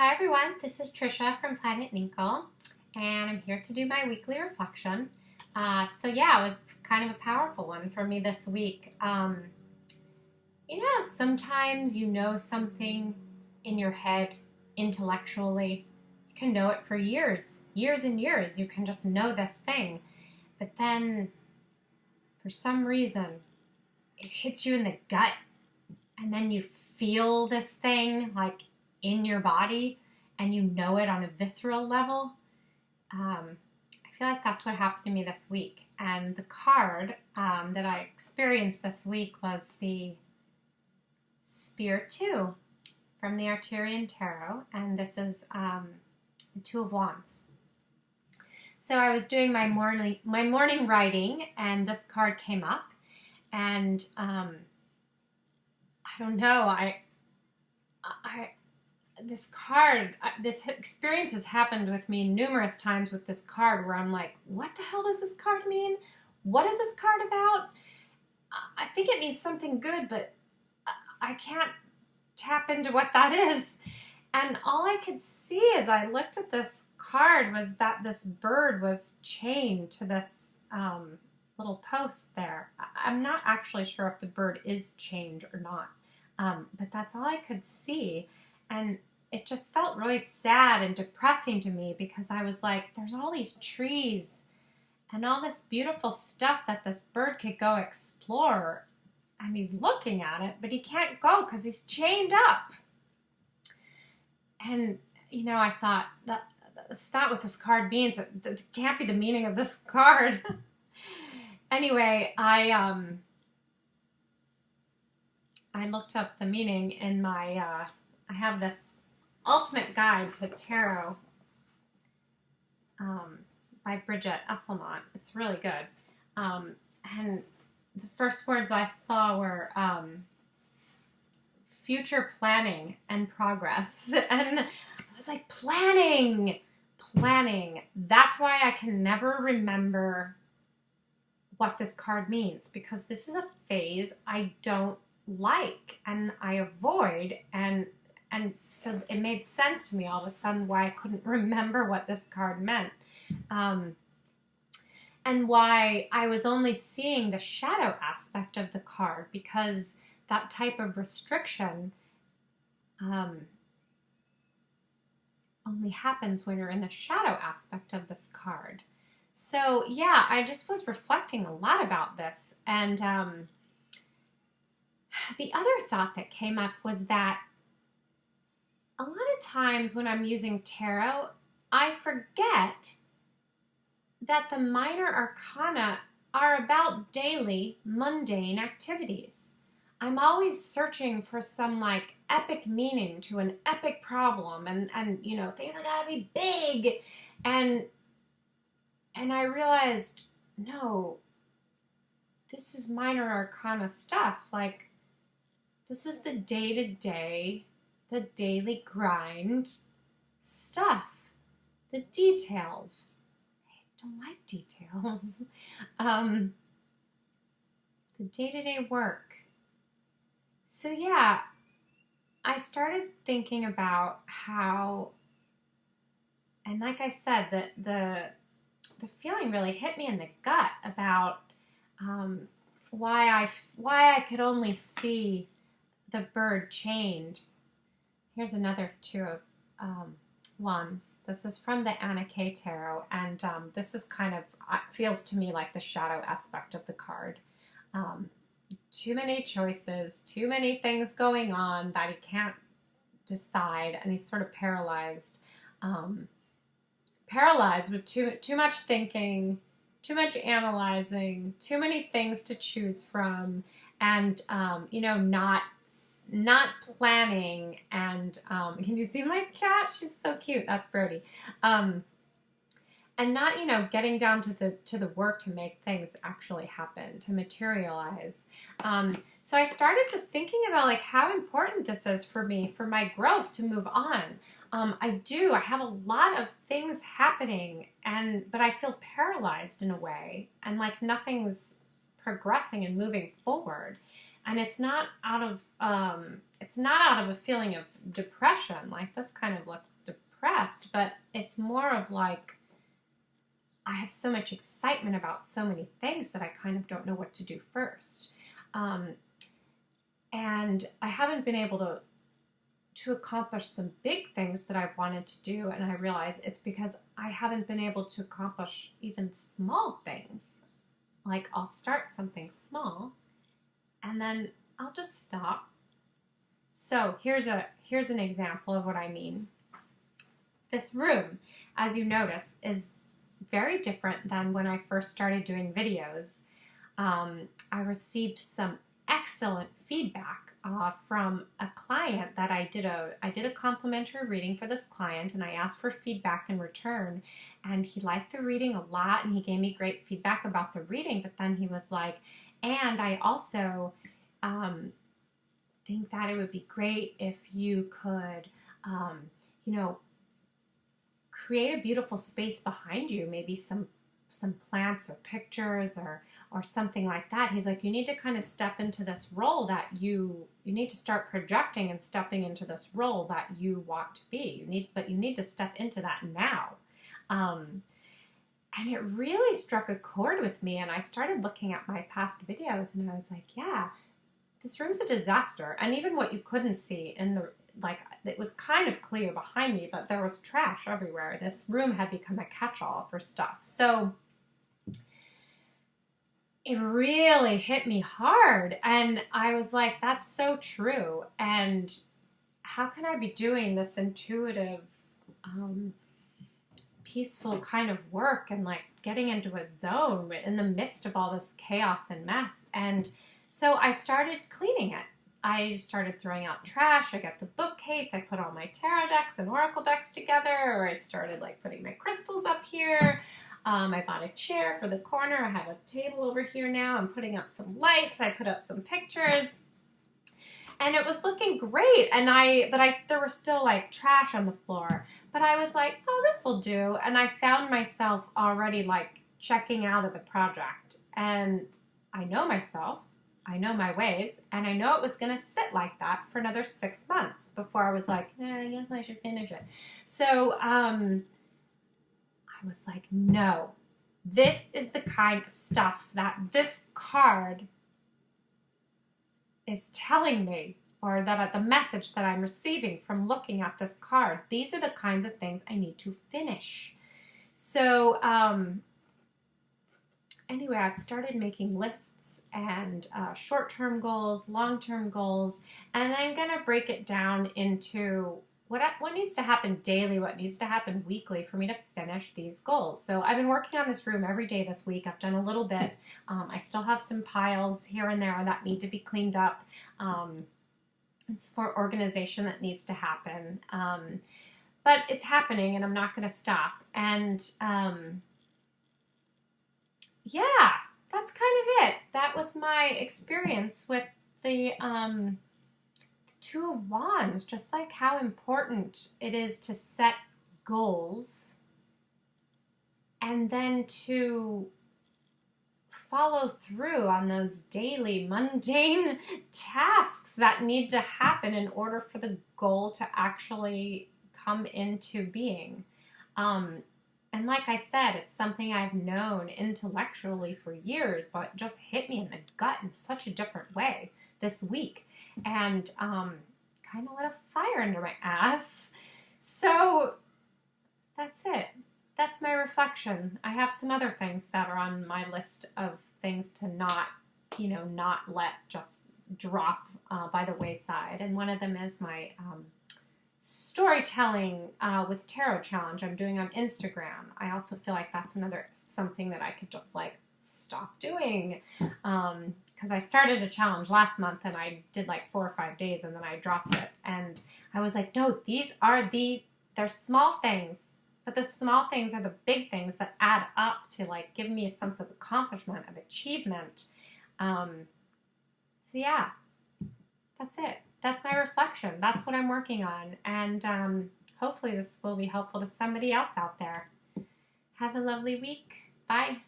Hi everyone, this is Tricia from Planet Ninkol, and I'm here to do my weekly reflection. It was kind of a powerful one for me this week. Sometimes you know something in your head intellectually. You can know it for years, years and years. You can just know this thing. But then, for some reason, it hits you in the gut, and then you feel this thing like in your body, and you know it on a visceral level. I feel like that's what happened to me this week. And the card that I experienced this week was the Spear 2 from the Arthurian Tarot, and this is the Two of Wands. So I was doing my morning writing, and this card came up, and I don't know, this experience has happened with me numerous times with this card where I'm like, what the hell does this card mean? What is this card about? I think it means something good, but I can't tap into what that is. And all I could see as I looked at this card was that this bird was chained to this little post there. I'm not actually sure if the bird is chained or not, but that's all I could see. And it just felt really sad and depressing to me because I was like, there's all these trees and all this beautiful stuff that this bird could go explore. And he's looking at it, but he can't go because he's chained up. And, I thought, that's not what this card means. That can't be the meaning of this card. Anyway, I looked up the meaning in my, I have this Ultimate Guide to Tarot by Bridget Esselmont. It's really good. And the first words I saw were future planning and progress. And I was like, planning. That's why I can never remember what this card means, because this is a phase I don't like and I avoid, and so it made sense to me all of a sudden why I couldn't remember what this card meant, and why I was only seeing the shadow aspect of the card, because that type of restriction only happens when you're in the shadow aspect of this card. So yeah, I just was reflecting a lot about this, and the other thought that came up was that a lot of times when I'm using tarot, I forget that the minor arcana are about daily, mundane activities. I'm always searching for some like epic meaning to an epic problem, and things have got to be big, and I realized, no, this is minor arcana stuff. Like, this is the day-to-day, the daily grind stuff, the details. I don't like details. The day-to-day work. So yeah, I started thinking about how, and like I said, the feeling really hit me in the gut about why I could only see the bird chained. Here's another Two of Wands. This is from the Anna K Tarot, and this is kind of, feels to me like the shadow aspect of the card. Too many choices, too many things going on that he can't decide, and he's sort of paralyzed. Paralyzed with too much thinking, too much analyzing, too many things to choose from, and not planning. And can you see my cat? She's so cute. That's Birdie. And not getting down to the work to make things actually happen, to materialize. So I started just thinking about like how important this is for me, for my growth, to move on. I have a lot of things happening, but I feel paralyzed in a way, and like nothing's progressing and moving forward. And it's not out of it's not out of a feeling of depression. Like, this kind of looks depressed, but it's more of like, I have so much excitement about so many things that I kind of don't know what to do first. And I haven't been able to accomplish some big things that I've wanted to do, and I realize it's because I haven't been able to accomplish even small things. Like, I'll start something small, and then I'll just stop. So here's an example of what I mean. This room, as you notice, is very different than when I first started doing videos. I received some excellent feedback from a client that I did a complimentary reading for this client, and I asked for feedback in return, and he liked the reading a lot, and he gave me great feedback about the reading. But then he was like, and I also think that it would be great if you could create a beautiful space behind you, maybe some plants or pictures or something like that. He's like, you need to kind of step into this role that you need to start projecting and stepping into this role that you want to be. But you need to step into that now. And it really struck a chord with me, and I started looking at my past videos, and I was like, yeah, this room's a disaster. And even what you couldn't see it was kind of clear behind me, but there was trash everywhere. This room had become a catch-all for stuff. So it really hit me hard, and I was like, that's so true. And how can I be doing this intuitive, peaceful kind of work and like getting into a zone in the midst of all this chaos and mess? And so I started cleaning it. I started throwing out trash. I got the bookcase. I put all my tarot decks and oracle decks together. Or I started like putting my crystals up here. I bought a chair for the corner. I have a table over here now. I'm putting up some lights. I put up some pictures. And it was looking great. And there was still like trash on the floor. But I was like, oh, this will do. And I found myself already like checking out of the project. And I know myself. I know my ways, and I know it was going to sit like that for another 6 months before I was like, I guess I should finish it. So I was like, no, this is the kind of stuff that this card is telling me, or that the message that I'm receiving from looking at this card. These are the kinds of things I need to finish. So anyway, I've started making lists and short-term goals, long-term goals, and I'm going to break it down into what needs to happen daily, what needs to happen weekly for me to finish these goals. So I've been working on this room every day this week. I've done a little bit. I still have some piles here and there that need to be cleaned up. It's more organization that needs to happen. But it's happening, and I'm not going to stop. And yeah, that's kind of it. That was my experience with the Two of Wands, just like how important it is to set goals and then to follow through on those daily mundane tasks that need to happen in order for the goal to actually come into being. And like I said, it's something I've known intellectually for years, but just hit me in the gut in such a different way this week, and kind of lit a fire under my ass. So that's it. That's my reflection. I have some other things that are on my list of things to not let just drop by the wayside. And one of them is my storytelling with tarot challenge I'm doing on Instagram. I also feel like that's something that I could just like stop doing, because I started a challenge last month and I did like 4 or 5 days and then I dropped it, and I was like, no, they're small things, but the small things are the big things that add up to like give me a sense of accomplishment, of achievement. So yeah, that's it. That's my reflection. That's what I'm working on. And hopefully this will be helpful to somebody else out there. Have a lovely week. Bye.